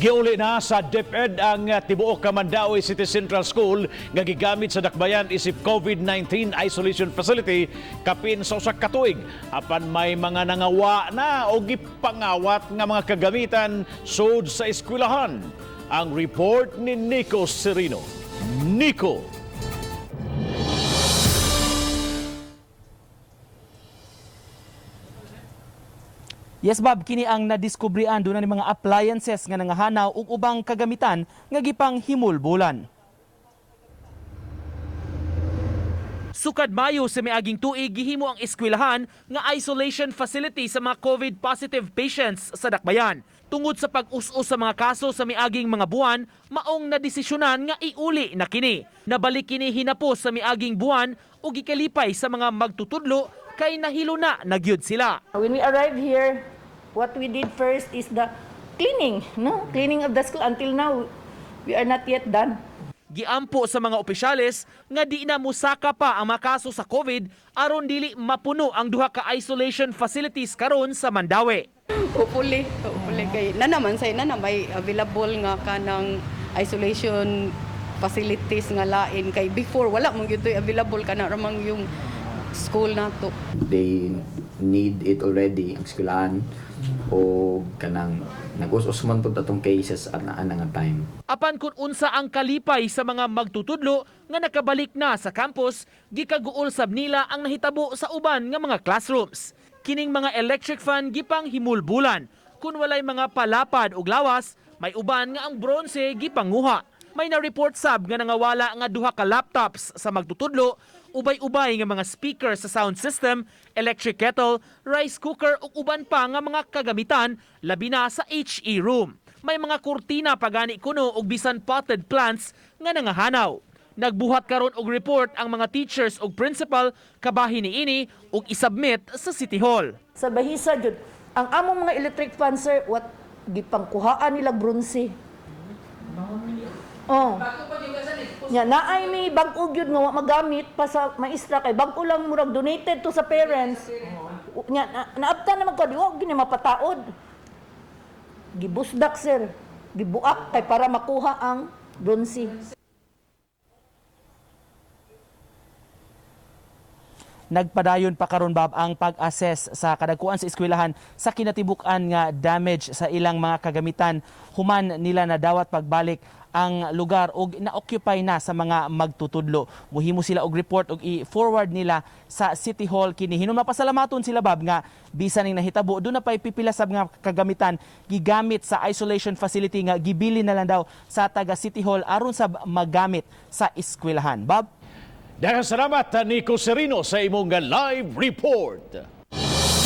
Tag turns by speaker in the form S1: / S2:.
S1: Giuli na sa DepEd ang tibuok ka Mandaue City Central School nga gigamit sa dakbayan isip COVID-19 isolation facility kapin sa usa ka tuig. Apan may mga nangawa na o gipangawat nga mga kagamitan sud sa eskwelahan. Ang report ni Nico Serino. Nico.
S2: Yes, Bob, kini ang nadiskubrian doon ni mga appliances nga nangahanaw ug ubang kagamitan nga gipang himulbulan. Sukad Mayo sa miaging tuig gihimo ang eskwelahan nga isolation facility sa mga COVID positive patients sa dakbayan. Tungod sa pag-us-us sa mga kaso sa miaging mga buwan, maong nadesisyonan nga iuli na kini. Nabalik kini hinapos sa miaging buwan ug gikalipay sa mga magtutudlo kay nahilo na nagyud sila.
S3: When we arrived here, what we did first is the cleaning, cleaning of the school. Until now, we are not yet done.
S2: Giampo sa mga opisyales nga di na musaka pa ang mga kaso sa COVID aron dili mapuno ang duha ka isolation facilities karon sa Mandaue.
S4: Hopefully kay na naman say na may available nga kanang isolation facilities nga lain kay before wala mo gyud available kana ramang yung school nato.
S5: They need it already ang eskwelahan o kanang nag-us-us man pud atong cases at naa nga time.
S2: Apan kun unsa ang kalipay sa mga magtutudlo nga nakabalik na sa campus, gikaguol sab nila ang nahitabo sa uban nga mga classrooms. Kining mga electric fan gipang himulbulan. Kun walay mga palapad ug lawas, may uban nga ang bronze gipanguha. May na-report sab nga nangawala nga duha ka laptops sa magtutudlo, ubay-ubay nga mga speaker sa sound system, electric kettle, rice cooker ug uban pa nga mga kagamitan labi na sa HE room. May mga kurtina pagani kuno ug bisan potted plants nga nangahanaw. Nagbuhat karon og report ang mga teachers ug principal kabahin niini ug isubmit sa City Hall.
S3: Sa bahisa jud, ang among mga electric fan, sir, what gipangkuhaan nila bronze. Oh. Nya naay ni bag-o gyud nga wa magamit pa sa maestra kay bag-o lang murag donated to sa parents. Nya naabtan naman ko di wa gini mapataod. Gibusdak, sir. Gibuak kay para makuha ang bronze.
S2: Nagpadayon pa karon Bob ang pag-assess sa kadagkuan sa eskwelahan sa kinatibuk-an nga damage sa ilang mga kagamitan human nila na dawat pagbalik ang lugar og na-occupy na sa mga magtutudlo. Muhimo sila og report og i-forward nila sa City Hall kini. Hinom mapasalamaton sila Bob nga bisan ning nahitabo do na pay pipila sa mga kagamitan gigamit sa isolation facility nga gibili na lang daw sa taga City Hall aron sa magamit sa eskwelahan. Bob?
S1: Daghang salamat Nico Serino sa imong live report.